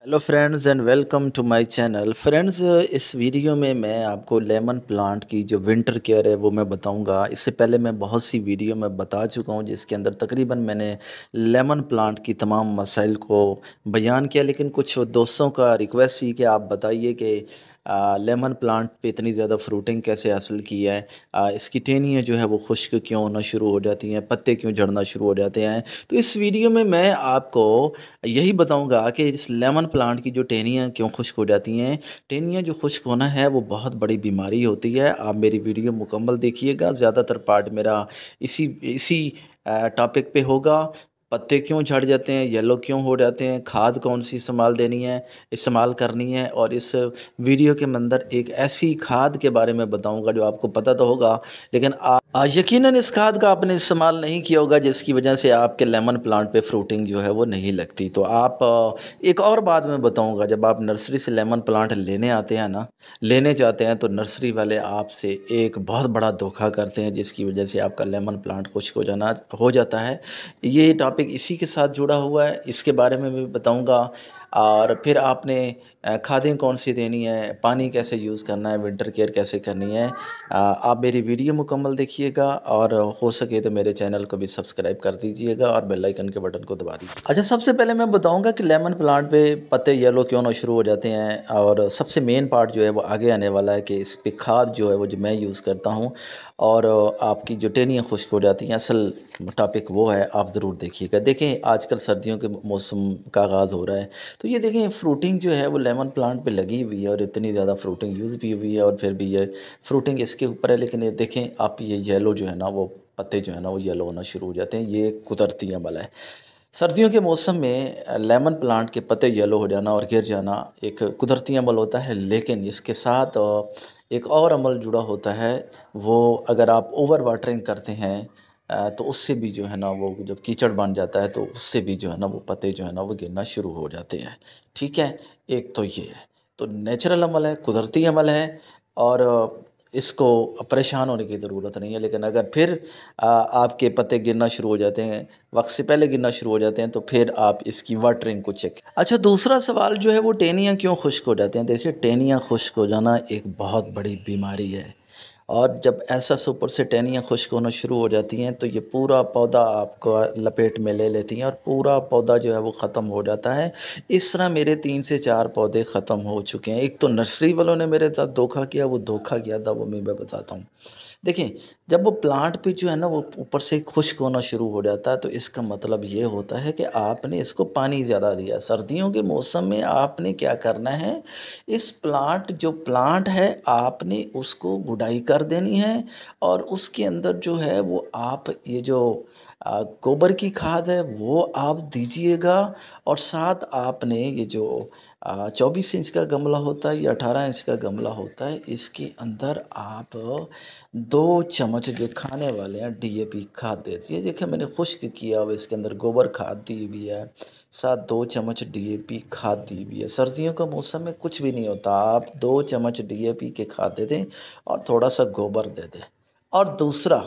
Hello friends and welcome to my channel friends. इस video में मैं आपको लेमन प्लांट की जो विंटर केयर है वो मैं बताऊंगा। इससे पहले मैं बहुत सी वीडियो में बता चुका हूं जिसके अंदर तकरीबन मैंने लेमन प्लांट की तमाम मसाइल को बयान किया, लेकिन कुछ दोस्तों का रिक्वेस्ट थी कि आप बताइए कि लेमन प्लांट पे इतनी ज़्यादा फ्रूटिंग कैसे हासिल की है। इसकी टहनियाँ जो है वो खुश्क क्यों होना शुरू हो जाती हैं, पत्ते क्यों झड़ना शुरू हो जाते हैं। तो इस वीडियो में मैं आपको यही बताऊंगा कि इस लेमन प्लांट की जो टहनियाँ क्यों खुश्क हो जाती हैं। टहनियाँ जो खुश्क होना है वो बहुत बड़ी बीमारी होती है। आप मेरी वीडियो मुकम्मल देखिएगा, ज़्यादातर पार्ट मेरा इसी इसी टॉपिक पे होगा। पत्ते क्यों झड़ जाते हैं, येलो क्यों हो जाते हैं, खाद कौन सी इस्तेमाल करनी है, और इस वीडियो के अंदर एक ऐसी खाद के बारे में बताऊंगा जो आपको पता तो होगा, लेकिन यकीनन इस खाद का आपने इस्तेमाल नहीं किया होगा, जिसकी वजह से आपके लेमन प्लांट पे फ्रूटिंग जो है वो नहीं लगती। तो आप एक और बात मैं बताऊंगा, जब आप नर्सरी से लेमन प्लांट लेने जाते हैं तो नर्सरी वाले आपसे एक बहुत बड़ा धोखा करते हैं, जिसकी वजह से आपका लेमन प्लांट खुश्क हो जाता है। ये टॉपिक इसी के साथ जुड़ा हुआ है, इसके बारे में भी बताऊंगा। और फिर आपने खादें कौन सी देनी है, पानी कैसे यूज़ करना है, विंटर केयर कैसे करनी है। आप मेरी वीडियो मुकम्मल देखिएगा और हो सके तो मेरे चैनल को भी सब्सक्राइब कर दीजिएगा और बेल आइकन के बटन को दबा दीजिए। अच्छा, सबसे पहले मैं बताऊंगा कि लेमन प्लांट पे पत्ते येलो क्यों होना शुरू हो जाते हैं, और सबसे मेन पार्ट जो है वो आगे आने वाला है कि इस पे खाद जो है वो जो मैं यूज़ करता हूँ, और आपकी जो टहनियाँ खुश्क हो जाती हैं, असल टॉपिक वो है। आप ज़रूर देखिएगा। देखें, आजकल सर्दियों के मौसम का आगाज़ हो रहा है, तो ये देखें फ्रूटिंग जो है वो लेमन प्लांट पे लगी हुई है, और इतनी ज़्यादा फ्रूटिंग यूज़ भी हुई है, और फिर भी ये फ्रूटिंग इसके ऊपर है। लेकिन ये देखें आप, ये येलो जो है ना, वो पत्ते जो है ना वो येलो होना शुरू हो जाते हैं। ये कुदरती अमल है। सर्दियों के मौसम में लेमन प्लांट के पत्ते येलो हो जाना और गिर जाना एक कुदरती अमल होता है, लेकिन इसके साथ एक और अमल जुड़ा होता है। वो अगर आप ओवर वाटरिंग करते हैं तो उससे भी जो है ना, वो जब कीचड़ बन जाता है तो उससे भी जो है ना वो पत्ते जो है ना वो गिरना शुरू हो जाते हैं। ठीक है, एक तो ये है। तो नेचुरल अमल है, कुदरती अमल है, और इसको परेशान होने की ज़रूरत नहीं है। लेकिन अगर फिर आपके पत्ते गिरना शुरू हो जाते हैं, वक्त से पहले गिरना शुरू हो जाते हैं, तो फिर आप इसकी वाटरिंग को चेक। अच्छा, दूसरा सवाल जो है वो टहनियाँ क्यों खुश्क हो जाते हैं। देखिए, टहनियाँ खुश्क हो जाना एक बहुत बड़ी बीमारी है, और जब ऐसा सुपर से टहनियाँ खुश्क होना शुरू हो जाती हैं तो ये पूरा पौधा आपका लपेट में ले लेती हैं, और पूरा पौधा जो है वो ख़त्म हो जाता है। इस तरह मेरे 3 से 4 पौधे ख़त्म हो चुके हैं। एक तो नर्सरी वालों ने मेरे साथ धोखा किया, वो धोखा किया था वो मैं बताता हूँ। देखें, जब वो प्लांट पे जो है ना वो ऊपर से खुश्क होना शुरू हो जाता है, तो इसका मतलब ये होता है कि आपने इसको पानी ज़्यादा दिया। सर्दियों के मौसम में आपने क्या करना है, इस जो प्लांट है आपने उसको गुड़ाई कर देनी है, और उसके अंदर जो है वो आप ये जो गोबर की खाद है वो आप दीजिएगा। और साथ आपने ये जो 24 इंच का गमला होता है या 18 इंच का गमला होता है, इसके अंदर आप 2 चम्मच जो खाने वाले हैं डीएपी खाद दे दिए। देखिए, मैंने खुश्क किया हुआ इसके अंदर गोबर खाद दी हुई है, साथ 2 चम्मच डीएपी खाद दी हुई है। सर्दियों का मौसम में कुछ भी नहीं होता, आप 2 चम्मच डीएपी के खाद दे दें और थोड़ा सा गोबर दे दें। और दूसरा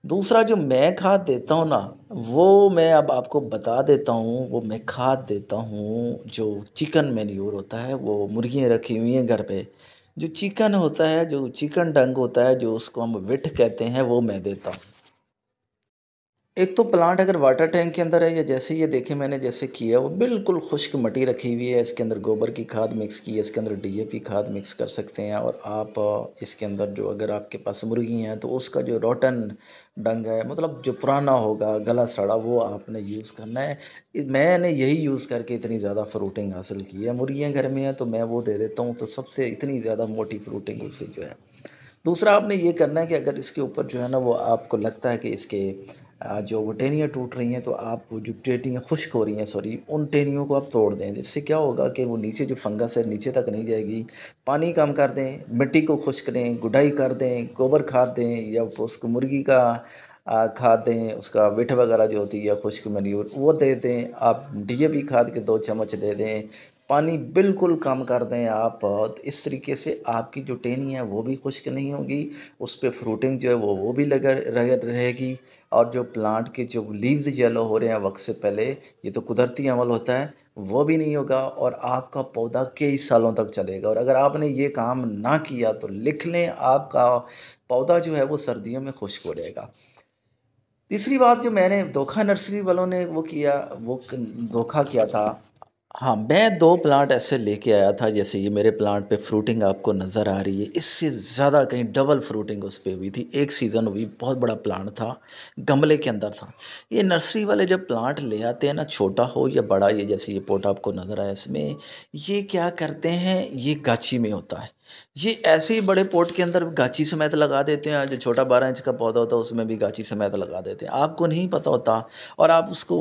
दूसरा जो मैं खाद देता हूँ ना, वो मैं अब आपको बता देता हूँ। वो मैं खाद देता हूँ जो चिकन मैन्योर होता है, वो मुर्गियाँ रखी हुई हैं घर पे, जो चिकन होता है, जो चिकन डंग होता है, जो उसको हम विट कहते हैं, वो मैं देता हूँ। एक तो प्लांट अगर वाटर टैंक के अंदर है, या जैसे ये देखें मैंने जैसे किया, वो बिल्कुल खुश्क मट्टी रखी हुई है, इसके अंदर गोबर की खाद मिक्स की है, इसके अंदर डीएपी खाद मिक्स कर सकते हैं। और आप इसके अंदर जो, अगर आपके पास मुर्गी हैं तो उसका जो रोटन डंग है, मतलब जो पुराना होगा गला सड़ा, वो आपने यूज़ करना है। मैंने यही यूज़ करके इतनी ज़्यादा फ्रूटिंग हासिल की है। मुर्गियाँ घर में हैं तो मैं वो दे देता हूँ, तो सबसे इतनी ज़्यादा मोटी फ्रूटिंग उससे जो है। दूसरा आपने ये करना है कि अगर इसके ऊपर जो है ना वो आपको लगता है कि इसके जो वो टहनियाँ टूट रही हैं, तो आप वो जो टहनियाँ खुश्क हो रही हैं, सॉरी, उन टहनियों को आप तोड़ दें। जिससे क्या होगा कि वो नीचे जो फंगस है नीचे तक नहीं जाएगी। पानी कम कर दें, मिट्टी को खुश्क दें, गुडाई कर दें, गोबर खाद दें, या उसको मुर्गी का खाद दें, उसका विठ वगैरह जो होती है खुश्क मैन्योर वो दे दें। आप डीएपी खाद के 2 चम्मच दे दें। पानी बिल्कुल कम कर दें आप, तो इस तरीके से आपकी जो टहनी है वो भी खुश्क नहीं होगी, उस पे फ्रूटिंग जो है वो भी लगा रहेगी। और जो प्लांट के जो लीव्स येलो हो रहे हैं वक्त से पहले, ये तो कुदरती अमल होता है, वो भी नहीं होगा और आपका पौधा कई सालों तक चलेगा। और अगर आपने ये काम ना किया तो लिख लें, आपका पौधा जो है वो सर्दियों में खुश्क हो जाएगा। तीसरी बात जो मैंने धोखा नर्सरी वालों ने वो किया, वो धोखा किया था। हाँ, मैं 2 प्लांट ऐसे लेके आया था, जैसे ये मेरे प्लांट पे फ्रूटिंग आपको नज़र आ रही है, इससे ज़्यादा कहीं डबल फ्रूटिंग उस पे हुई थी। एक सीज़न हुई, बहुत बड़ा प्लांट था, गमले के अंदर था। ये नर्सरी वाले जब प्लांट ले आते हैं ना, छोटा हो या बड़ा, ये जैसे ये पॉट आपको नज़र आया इसमें, ये क्या करते हैं, ये गाची में होता है। ये ऐसे ही बड़े पॉट के अंदर गाची समेत लगा देते हैं, जो छोटा 12 इंच का पौधा होता है उसमें भी गाची समेत लगा देते हैं। आपको नहीं पता होता और आप उसको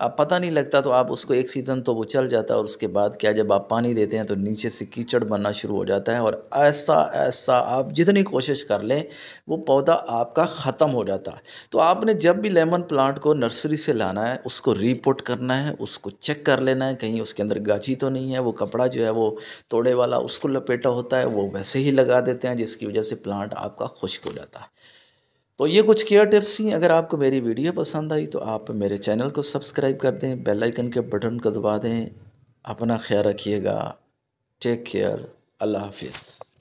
पता नहीं लगता, तो आप उसको एक सीज़न तो वो चल जाता है और उसके बाद क्या, जब आप पानी देते हैं तो नीचे से कीचड़ बनना शुरू हो जाता है और ऐसा ऐसा आप जितनी कोशिश कर लें वो पौधा आपका ख़त्म हो जाता है। तो आपने जब भी लेमन प्लांट को नर्सरी से लाना है, उसको रीपोर्ट करना है, उसको चेक कर लेना है कहीं उसके अंदर गाची तो नहीं है। वो कपड़ा जो है वो तोड़े वाला उसको लपेटा होता है, वो वैसे ही लगा देते हैं, जिसकी वजह से प्लांट आपका खुश्क हो जाता है। तो ये कुछ केयर टिप्स थी। अगर आपको मेरी वीडियो पसंद आई तो आप मेरे चैनल को सब्सक्राइब कर दें, बेल आइकन के बटन को दबा दें। अपना ख्याल रखिएगा। Take care. अल्लाह हाफिज़।